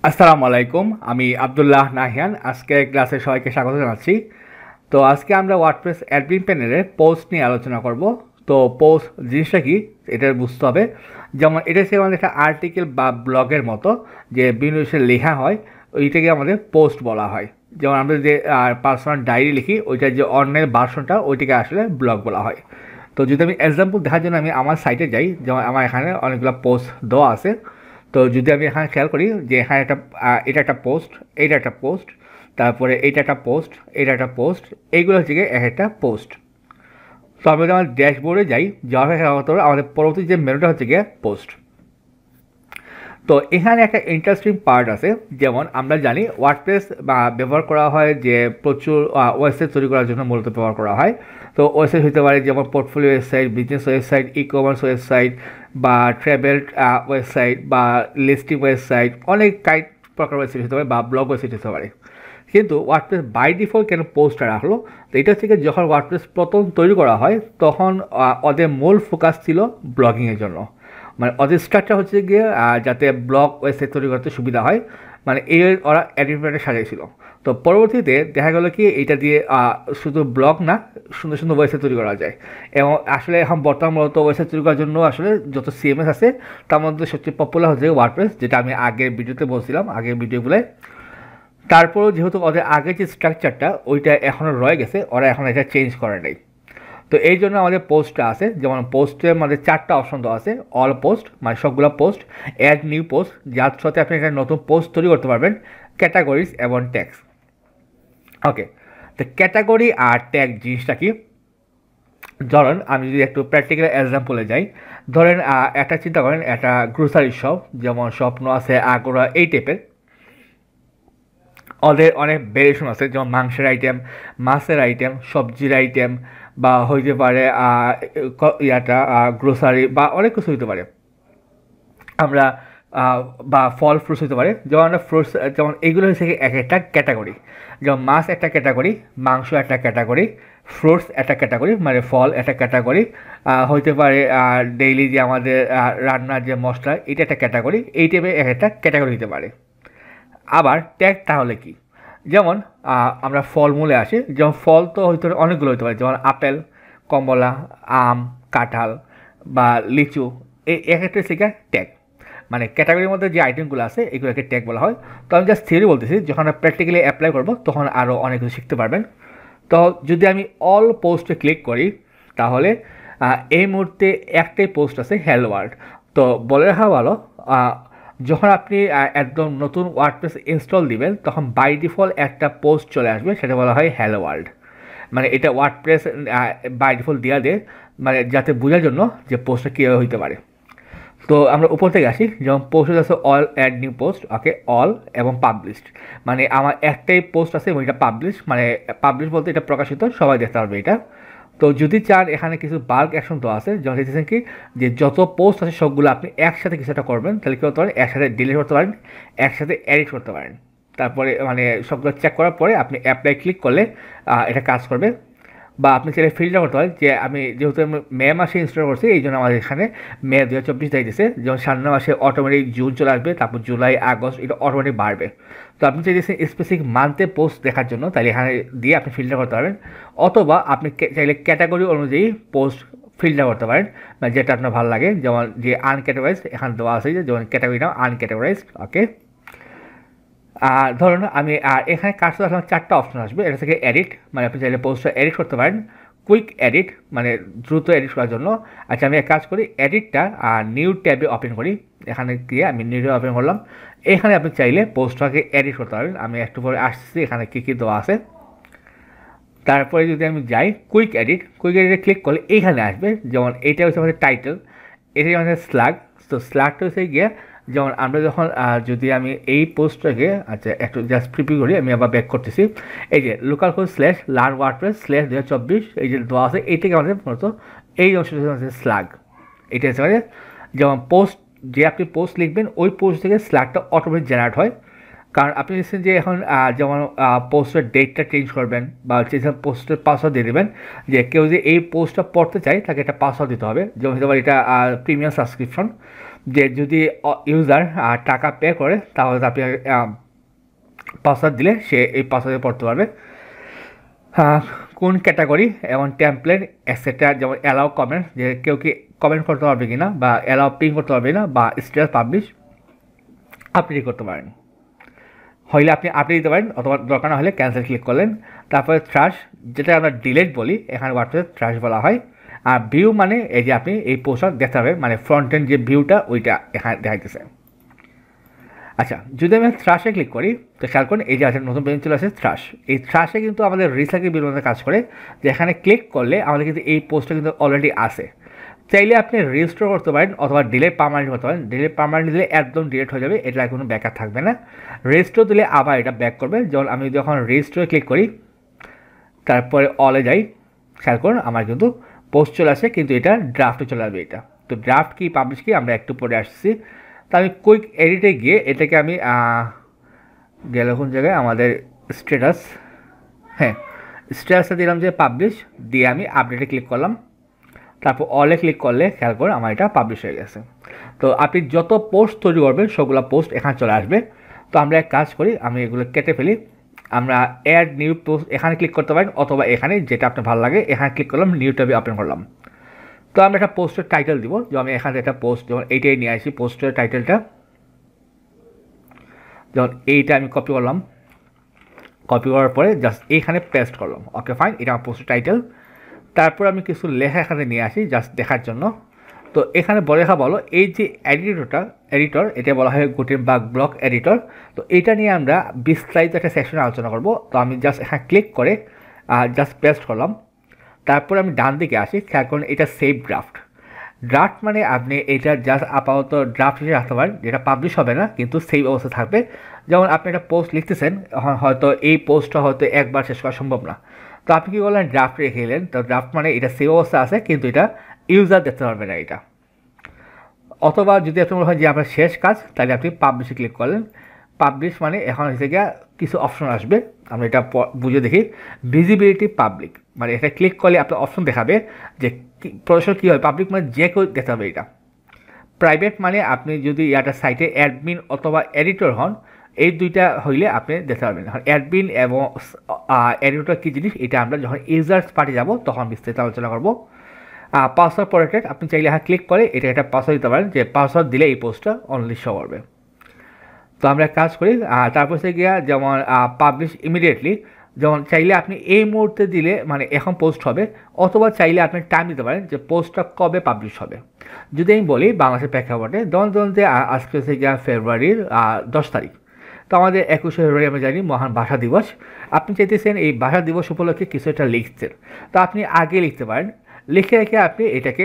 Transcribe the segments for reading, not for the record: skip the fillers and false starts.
আসসালামু আলাইকুম। আমি আব্দুল্লাহ নাহিয়ান। আজকে ক্লাসে সবাইকে স্বাগত জানাচ্ছি। তো আজকে আমরা ওয়ার্ডপ্রেস অ্যাডমিন প্যানেলের পোস্ট নিয়ে আলোচনা করব। তো পোস্ট জিনিসটা কি এটা বুঝতে হবে। যেমন এটা হচ্ছে আমাদের একটা আর্টিকেল বা ব্লগের মতো, যে বিভিন্ন বিষয়ে লেখা হয়, ওইটাকে আমাদের পোস্ট বলা হয়। যেমন আমরা যে পার্সোনাল ডায়েরি লিখি, ওইটার যে অনলাইন ভার্সনটা ওইটাকে আসলে ব্লগ বলা হয়। তো যদি আমি এক্সাম্পল দেখার জন্য আমি আমার সাইটে যাই, যেমন আমার এখানে অনেকগুলো পোস্ট দেওয়া আছে। তো যদি আমি এখানে খেয়াল করি যে এখানে একটা এটা একটা পোস্ট, এইটা একটা পোস্ট, তারপরে এইটা একটা পোস্ট, এটা একটা পোস্ট, এইগুলো হচ্ছে গিয়ে এক একটা পোস্ট। তো আমি যদি আমার ড্যাশবোর্ডে যাই, যাওয়ার পরে আমাদের পরবর্তী যে মেনুটা হচ্ছে গিয়ে পোস্ট। তো এখানে একটা ইন্টারেস্টিং পার্ট আছে। যেমন আমরা জানি ওয়ার্ডপ্রেস ব্যবহার করা হয় যে প্রচুর ওয়েবসাইট তৈরি করার জন্য মূলত ব্যবহার করা হয়। তো ওয়েবসাইট হতে পারে যেমন portfolio website, business website, e commerce website, বা ট্রাভেল ওয়েবসাইট, বা লিস্টিং ওয়েবসাইট, অনেক টাইপ প্রকার ওয়েবসাইট হতে পারে, বা ব্লগ ওয়েবসাইট হতে পারে। কিন্তু ওয়ার্ডপ্রেস বাই ডিফল্ট কেন পোস্টটা রাখলো? তো এটা থেকে যখন ওয়ার্ডপ্রেস প্রথম তৈরি করা হয় তখন ওদের মূল ফোকাস ছিল ব্লগিংয়ের জন্য। মানে ওদের স্ট্রাকচার হচ্ছে গিয়ে যাতে ব্লগ ওয়েবসাইট তৈরি করতে সুবিধা হয়, মানে এই ওরা অ্যাডমিনটা সাজাইছিল। তো পরবর্তীতে দেখা গেল কি এটা দিয়ে শুধু ব্লগ না, সুন্দর সুন্দর ওয়েবসাইট তৈরি করা যায়। এবং আসলে এখন বর্তমান মূলত ওয়েবসাইট তৈরি করার জন্য আসলে যত সিএমএস আছে তার মধ্যে সবচেয়ে পপুলার হচ্ছে ওয়ার্ডপ্রেস, যেটা আমি আগের ভিডিওতে বলছিলাম, আগের ভিডিওগুলোয়। তারপরেও যেহেতু ওদের আগের যে স্ট্রাকচারটা ওইটা এখনও রয়ে গেছে, ওরা এখন এটা চেঞ্জ করে নাই। তো এই জন্য আমাদের পোস্টটা আছে। যেমন পোস্টের মধ্যে 4টা অপশন দেওয়া আছে। অল পোস্ট মানে সবগুলো পোস্ট, অ্যাড নিউ পোস্ট যার সাথে আপনি একটা নতুন পোস্ট তৈরি করতে পারবেন, ক্যাটাগরিজ এবং ট্যাগস। ওকে, তো ক্যাটাগরি আর ট্যাগ জিনিসটা কি? ধরেন আমি যদি একটু প্র্যাকটিক্যাল এক্সাম্পলে যাই, ধরেন একটা চিন্তা করেন একটা গ্রোসারি শপ, যেমন স্বপ্ন আছে, আগোরা, এই টাইপের। ওদের অনেক ভেরিয়েশন আছে, যেমন মাংসের আইটেম, মাছের আইটেম, সবজির আইটেম, বা হইতে পারে গ্রোসারি, বা অনেক কিছু হইতে পারে। আমরা বা ফল ফ্রুটস হতে পারে। যেমন আমরা ফ্রুটস, যেমন এইগুলো হচ্ছে এক একটা ক্যাটাগরি। যেমন মাছ একটা ক্যাটাগরি, মাংস একটা ক্যাটাগরি, ফ্রুটস একটা ক্যাটাগরি মানে ফল একটা ক্যাটাগরি, হইতে পারে ডেইলি যে আমাদের রান্নার যে মশলা এটা একটা ক্যাটাগরি। এই টাইপের এক একটা ক্যাটাগরি হতে পারে। আবার ট্যাগ তাহলে কি? যেমন আমরা ফলমূলে আসি, যেমন ফল তো হয়তো অনেকগুলো হতে পারে, যেমন আপেল, কমলা, আম, কাঁঠাল, বা লিচু। এই এক একটা থেকে ট্যাগ, মানে ক্যাটাগরির মধ্যে যে আইটেমগুলো আছে এগুলোকে ট্যাগ বলা হয়। তো আমি জাস্ট থিওরি বলতেছি, যখন আমরা প্র্যাকটিক্যালি অ্যাপ্লাই করবো তখন আরও অনেক কিছু শিখতে পারবেন। তো যদি আমি অল পোস্টে ক্লিক করি, তাহলে এই মুহূর্তে একটাই পোস্ট আছে, হেলো ওয়ার্ল্ড। তো বলে রাখা ভালো, যখন আপনি একদম নতুন ওয়ার্ডপ্রেস ইনস্টল দিবেন তখন বাই ডিফল্ট একটা পোস্ট চলে আসবে, সেটা বলা হয় হ্যালো ওয়ার্ল্ড। মানে এটা ওয়ার্ডপ্রেস বাই ডিফল্ট দেওয়া দেয়, মানে যাতে বোঝার জন্য যে পোস্টটা কীভাবে হইতে পারে। তো আমরা উপর থেকে আসি, যেমন পোস্ট আছে অল অ্যাড নিউ পোস্ট, ওকে, অল এবং পাবলিশড। মানে আমার একটাই পোস্ট আছে এবং এটা পাবলিশ, মানে পাবলিশ বলতে এটা প্রকাশিত, সবাই দেখতে পারবে এটা। তো যদি চান এখানে কিছু বাল্ক অ্যাকশন তো আছে, যেমন দেখতেছেন কি যে যত পোস্ট আছে সবগুলো আপনি একসাথে কিছু একটা করবেন, তাহলে কী করতে পারেন, একসাথে ডিলিট করতে পারেন, একসাথে এডিট করতে পারেন। তারপরে মানে সবগুলো চেক করার পরে আপনি অ্যাপ্লাই ক্লিক করলে এটা কাজ করবে। বা আপনি চাইলে ফিল্টার করতে পারেন, যে আমি যেহেতু আমি মে মাসে ইনস্টল করছি এই জন্য আমাদের এখানে মে 2024 তারিখ দিয়েছে। যেমন সামনে মাসে অটোমেটিক জুন চলে আসবে, তারপর জুলাই, আগস্ট, এটা অটোমেটিক বাড়বে। তো আপনি চাইছেন স্পেসিফিক মান্থে পোস্ট দেখার জন্য, তাহলে এখানে দিয়ে আপনি ফিল্টার করতে পারবেন। অথবা আপনি চাইলে ক্যাটাগরি অনুযায়ী পোস্ট ফিল্টার করতে পারেন, মানে যেটা আপনার ভালো লাগে। যেমন যে আনক্যাটাগরাইজড এখানে দেওয়া আছে, যেমন ক্যাটাগরি নাও আনক্যাটাগরাইজড, ওকে। ধরুন আমি এখানে কাজটা আসলে 4টা অপশন আসবে। এটা থেকে এডিট, মানে আপনি চাইলে পোস্টটা এডিট করতে পারেন। কুইক এডিট মানে দ্রুত এডিট করার জন্য। আচ্ছা, আমি এক কাজ করি, এডিটটা নিউ ট্যাবে ওপেন করি। এখানে গিয়ে আমি নিউ ট্যাবে ওপেন করলাম। এখানে আপনি চাইলে পোস্টটাকে এডিট করতে পারবেন। আমি একটু পরে আসছি, এখানে কী কী দেওয়া আছে। তারপরে যদি আমি যাই কুইক এডিটে ক্লিক করলে এইখানে আসবে, যেমন এইটা হচ্ছে আমাদের টাইটেল, এটাই আমাদের স্ল্যাগ। তো স্ল্যাগটা হচ্ছে গিয়ে, যেমন আমরা যখন যদি আমি এই পোস্টটাকে আচ্ছা একটু জাস্ট প্রিভিউ করি, আমি আবার ব্যাক করতেছি। এই যে local host slash learn WordPress slash 2024, এই যে দেওয়া আছে, এইটাকে আমাদের মূলত এই অংশটা হচ্ছে স্ল্যাগ। এটা হচ্ছে আমাদের, যেমন পোস্ট, যে আপনি পোস্ট লিখবেন ওই পোস্ট থেকে স্ল্যাগটা অটোমেটিক জেনারেট হয়। কারণ আপনি দেখছেন যে এখন যেমন পোস্টের ডেটটা চেঞ্জ করবেন, বা পোস্টের পাসওয়ার্ড দিয়ে দেবেন, যে কেউ যে এই পোস্টটা পড়তে চায় তাকে একটা পাসওয়ার্ড দিতে হবে। যেমন হতে পারে এটা প্রিমিয়াম সাবস্ক্রিপশন। যে যদি ইউজার টাকা পে করে তাহলে আপনি পাসওয়ার্ড দিলে সে এই পাসওয়ার্ডে পড়তে পারবে। কোন ক্যাটাগরি এবং টেমপ্লেট এক্সেট্রা, যেমন অ্যালাউ কমেন্ট, যে কেউ কি কমেন্ট করতে পারবে কি না, বা অ্যালাউ পিং করতে পারবে না, বা স্ট্যাটাস পাবলিশ আপনি করতে পারেন। হইলে আপনি আপনি দিতে পারেন, অথবা দরকার না হলে ক্যান্সেল ক্লিক করলেন। তারপরে থ্রাশ, যেটা আমরা ডিলেট বলি, এখানে ওয়ার্ডপ্রেসে থ্রাশ বলা হয়। আর ভিউ মানে এই যে আপনি এই পোস্টটা দেখতে পাবেন, মানে ফ্রন্ট এন্ড যে ভিউটা ওইটা এখানে দেখাইতেছে। আচ্ছা, যদি আমি থ্রাশে ক্লিক করি তো খেয়াল করুন এই যে আছে নতুন পেজ চলে আসে থ্রাশ। এই থ্রাশে কিন্তু আমাদের রিসাইকেল বিল কাজ করে, যে এখানে ক্লিক করলে আমাদের কিন্তু এই পোস্টটা কিন্তু অলরেডি আছে। চাইলে আপনি রেজিস্টার করতে পারেন অথবা ডিলেট পার্মানেন্ট করতে পারেন। ডিলেট পার্মানেন্ট দিলে একদম ডিলেট হয়ে যাবে, এটা কোনো ব্যাকআপ থাকবে না। রেজিস্টার দিলে আবার এটা ব্যাক করবে। যেমন আমি যখন রেজিস্টারে ক্লিক করি তারপরে অলে যাই, খেয়াল করুন আমার কিন্তু পোস্ট চলে আসে, কিন্তু এটা ড্রাফটে চলে আসবে। এটা তো ড্রাফট কি পাবলিশ কি আমরা একটু পরে আসছি। তো আমি কুইক এডিটে গিয়ে এটাকে আমি গেল কোন জায়গায় আমাদের স্ট্যাটাস, হ্যাঁ স্ট্যাটাসে দিলাম যে পাবলিশ, দিয়ে আমি আপডেটে ক্লিক করলাম। তারপর অলে ক্লিক করলে খেয়াল করে আমার এটা পাবলিশ হয়ে গেছে। তো আপনি যত পোস্ট তৈরি করবেন সবগুলো পোস্ট এখানে চলে আসবে। তো আমরা এক কাজ করি, আমি এগুলো কেটে ফেলি। আমরা অ্যাড নিউ পোস্ট এখানে ক্লিক করতে পারেন, অথবা এখানে যেটা আপনার ভালো লাগে এখানে ক্লিক করলাম, নিউ ট্যাবে ওপেন করলাম। তো আমরা একটা পোস্টের টাইটেল দিব, যে আমি এখানে একটা পোস্ট যেমন এইটাই নিয়ে আসি, পোস্টের টাইটেলটা যেমন এইটা আমি কপি করলাম। কপি করার পরে জাস্ট এইখানে পেস্ট করলাম। ওকে ফাইন, এটা আমার পোস্টের টাইটেল। তারপর আমি কিছু লেখা এখানে নিয়ে আসি জাস্ট দেখার জন্য। তো এখানে লেখা বলো এই যে এডিটর এটা বলা হয় গুটেনবার্গ ব্লক এডিটর। তো এটা নিয়ে আমরা বিস্তারিত একটা সেকশনে আলোচনা করব। তো আমি জাস্ট এখানে ক্লিক করে জাস্ট পেস্ট করলাম। তারপর আমি ডান দিকে আসি, খেয়াল করুন এটা সেভ ড্রাফট। ড্রাফট মানে আপনি এটা জাস্ট আপাতত ড্রাফট হিসেবে রাখতে পারেন, যেটা পাবলিশ হবে না কিন্তু সেভ অবস্থা থাকবে। যেমন আপনি একটা পোস্ট লিখতেছেন, হয়তো এই পোস্টটা হয়তো একবার শেষ করা সম্ভব না, তো আপনি কী করলেন ড্রাফট রেখে এলেন। তো ড্রাফট মানে এটা সেভ অবস্থা আছে কিন্তু এটা ইউজার দেখতে পারবে না এটা। অথবা যদি আপনি মনে হয় যে আপনার শেষ কাজ, তাহলে আপনি পাবলিশে ক্লিক করলেন। পাবলিশ মানে এখন হচ্ছে গিয়ে কিছু অপশন আসবে, আমরা এটা বুঝে দেখি। ভিজিবিলিটি পাবলিক মানে এটা ক্লিক করলে আপনার অপশন দেখাবে যে প্রদর্শন কী হয়। পাবলিক মানে যে কেউ দেখতে হবে এটা। প্রাইভেট মানে আপনি যদি একটা সাইটে অ্যাডমিন অথবা এডিটর হন, এই দুইটা হইলে আপনি দেখতে পারবেন। অ্যাডমিন এবং এডিটর কী জিনিস এটা আমরা যখন ইউজার্স পার্টি যাব তখন বিস্তারিত আলোচনা করব। পাসওয়ার্ড প্রোটেক্টেড, আপনি চাইলে ক্লিক করে এটা একটা পাসওয়ার্ড দিতে পারেন, যে পাসওয়ার্ড দিলে এই পোস্টটা অনলি শো করবে। তো আমরা কাজ করি। তারপর সে গিয়া যেমন পাবলিশ ইমিডিয়েটলি, যেমন চাইলে আপনি এই মুহূর্তে দিলে মানে এখন পোস্ট হবে, অথবা চাইলে আপনি টাইম দিতে পারেন যে পোস্টটা কবে পাবলিশ হবে। যদি আমি বলি বাংলাদেশের প্রেক্ষাপটে ধরুন যে আজকে হচ্ছে গিয়া ফেব্রুয়ারির 10 তারিখ, তো আমাদের 21 ফেব্রুয়ারি আমরা জানি মহান ভাষা দিবস। আপনি চাইতেছেন এই ভাষা দিবস উপলক্ষে কিছু একটা লিখছেন, তো আপনি আগে লিখতে পারেন। লিখে রেখে আপনি এটাকে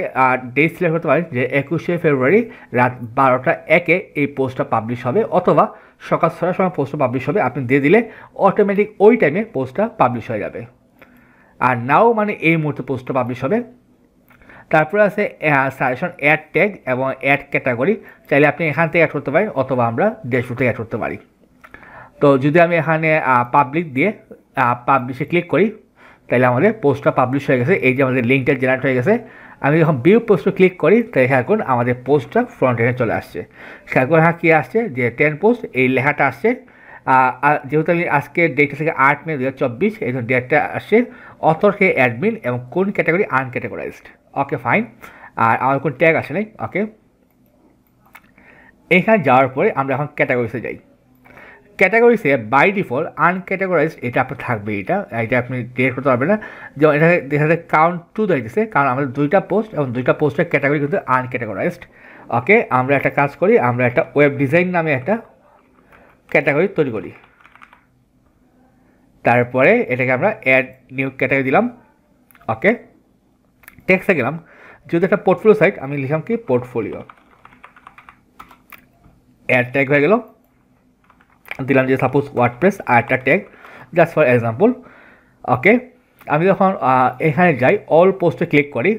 ডেট সিলেক্ট করতে পারেন যে 21 ফেব্রুয়ারি রাত 12টা 1 এই পোস্টটা পাবলিশ হবে, অথবা সকাল 6টার সময় পোস্টটা পাবলিশ হবে। আপনি দিয়ে দিলে অটোমেটিক ওই টাইমে পোস্টটা পাবলিশ হয়ে যাবে। আর নাও মানে এই মুহূর্তে পোস্টটা পাবলিশ হবে। তারপরে আছে সাজেশন অ্যাড ট্যাগ এবং অ্যাড ক্যাটাগরি, চাইলে আপনি এখান থেকে অ্যাড করতে পারেন, অথবা আমরা ড্যাশবোর্ড থেকে অ্যাড করতে পারি। তো যদি আমি এখানে পাবলিক দিয়ে পাবলিশে ক্লিক করি, তাহলে আমাদের পোস্টটা পাবলিশ হয়ে গেছে। এই যে আমাদের লিঙ্কটা জেনারেট হয়ে গেছে। আমি যখন ভিউ পোস্টে ক্লিক করি তাই খেয়াল করুন আমাদের পোস্টটা ফ্রন্ট এন্ডে চলে আসছে। খেয়াল করুন কী আসছে, যে 10 পোস্ট এই লেখাটা আসছে। যেহেতু আমি আজকে ডেটটা থেকে 8 মে 2024, এই জন্য ডেটটা আসছে। অথরকে অ্যাডমিন এবং কোন ক্যাটাগরি আনক্যাটাগরাইজড। Okay fine. আর আমার কোন ট্যাগ আসে নাই। ওকে, এখানে যাওয়ার পরে আমরা এখন ক্যাটাগরিসে যাই। ক্যাটাগরিসে বাই ডিফল্ট আনক্যাটাগরাইজড এটা আপনার থাকবে। এটা আপনি ডিলেট করতে পারবেন না। যেমন এটাকে দেখা যায় কাউন্ট 2 দিতেছে, কারণ আমাদের 2টা পোস্ট এবং 2টা পোস্টের ক্যাটাগরি কিন্তু আনক্যাটাগরাইজড। ওকে, আমরা একটা কাজ করি, আমরা একটা ওয়েব ডিজাইন নামে একটা ক্যাটাগরি তৈরি করি। তারপরে এটাকে আমরা অ্যাড নিউ ক্যাটাগরি দিলাম। ওকে, টেক্সটে গেলাম। যদি একটা পোর্টফোলিও সাইট, আমি লিখলাম কি পোর্টফোলিও, অ্যাড ট্যাগ হয়ে গেল। দিলাম যে সাপোজ ওয়ার্ডপ্রেস আর একটা ট্যাগ জাস্ট ফর এক্সাম্পল। ওকে, আমি যখন এখানে যাই অল পোস্টে ক্লিক করি,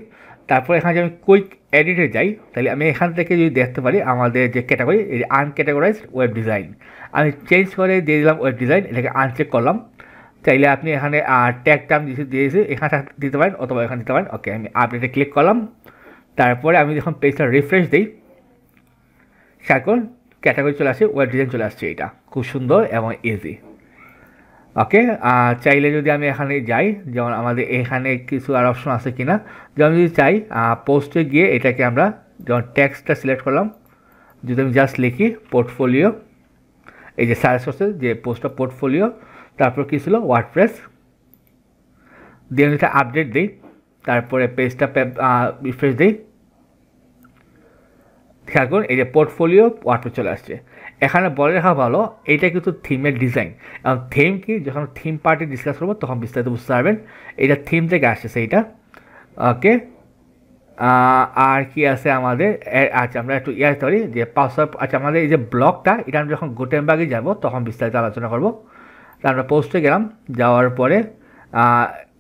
তারপর এখানে যদি আমি কুইক এডিটে যাই, তাহলে আমি এখান থেকে যদি দেখতে পারি আমাদের যে ক্যাটাগরি এই আনক্যাটাগরাইজড ওয়েব ডিজাইন, আমি চেঞ্জ করে দিয়ে দিলাম ওয়েব ডিজাইন, এটাকে আনচেক করলাম। চাইলে আপনি এখানে ট্যাগ টার্ম দিয়েছি এখানে দিতে পারেন, অথবা এখানে দিতে পারেন। ওকে, আমি আপডেটে ক্লিক করলাম। তারপরে আমি যখন পেজটা রিফ্রেশ দিই, এখন ক্যাটাগরি চলে আসছে, ওয়েব ডিজাইন চলে আসছে। এটা খুব সুন্দর এবং ইজি। ওকে, চাইলে যদি আমি এখানে যাই, যেমন আমাদের এখানে কিছু আর অপশন আছে কিনা, যেমন যদি চাই পোস্টে গিয়ে এটাকে আমরা যেমন টেক্সটটা সিলেক্ট করলাম, যদি আমি জাস্ট লিখি পোর্টফোলিও, এই যে সার্চ করছে যে পোস্টটা পোর্টফোলিও, তারপর কী ছিল ওয়ার্ডপ্রেস, দিয়ে আমি এটা আপডেট দিই, তারপরে পেজটা রিফ্রেশ দিই, খেয়াল করুন এই যে পোর্টফোলিও ওয়ার্ডপ্রেস চলে আসছে। এখানে বলে রাখা ভালো, এইটা কিন্তু থিমের ডিজাইন, এবং থিম কি যখন থিম পার্টি ডিসকাস করবো তখন বিস্তারিত বুঝতে পারবেন। এটা থিম থেকে আসছে সেইটা। ওকে, আর কি আছে আমাদের, আচ্ছা আমরা একটু আসতে পারি যে পাসওয়ার্ড। আচ্ছা আমাদের এই যে ব্লগটা, এটা আমি যখন গুটেনবার্গে যাব তখন বিস্তারিত আলোচনা করবো। তা আমরা পোস্টে গেলাম, যাওয়ার পরে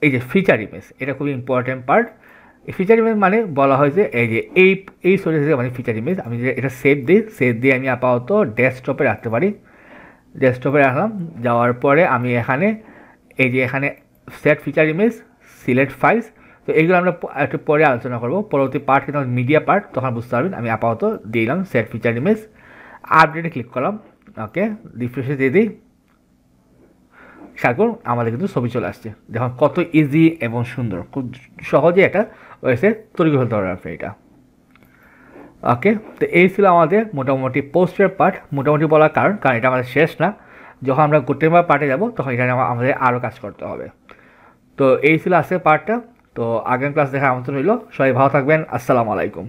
এই যে ফিচার ইমেজ, এটা খুবই ইম্পর্টেন্ট পার্ট। ফিচার ইমেজ মানে বলা হয়েছে এই যে এই সোর্স থেকে মানে ফিচার ইমেজ। আমি যে এটা সেভ দিয়ে আমি আপাতত ডেস্কটপে রাখতে পারি। ডেস্কটপে রাখলাম, যাওয়ার পরে আমি এখানে এই যে এখানে set feature image, select files, তো এইগুলো আমরা একটু পরে আলোচনা করবো। পরবর্তী পার্ট কিন্তু মিডিয়া পার্ট, তখন বুঝতে পারবেন। আমি আপাতত দিলাম সেট ফিচার ইমেজ, আপডেটে ক্লিক করলাম। ওকে, রিফ্রেশে দিয়ে দিই, খেয়াল আমাদের কিন্তু ছবি চলে আসছে। দেখুন কত ইজি এবং সুন্দর, খুব সহজে একটা ওয়েবসাইট তৈরি করতে পারবেন আপনি এটা। ওকে, তো এই ছিল আমাদের মোটামুটি পোস্টের পার্ট। মোটামুটি বলার কারণ এটা আমাদের শেষ না, যখন আমরা গুটেনবার্গ পার্টে যাব তখন এখানে আমাদের আরও কাজ করতে হবে। তো এই ছিল আজকের পার্টটা। তো আগামী ক্লাস দেখার আমন্ত্রণ রইল। সবাই ভালো থাকবেন। আসসালামু আলাইকুম।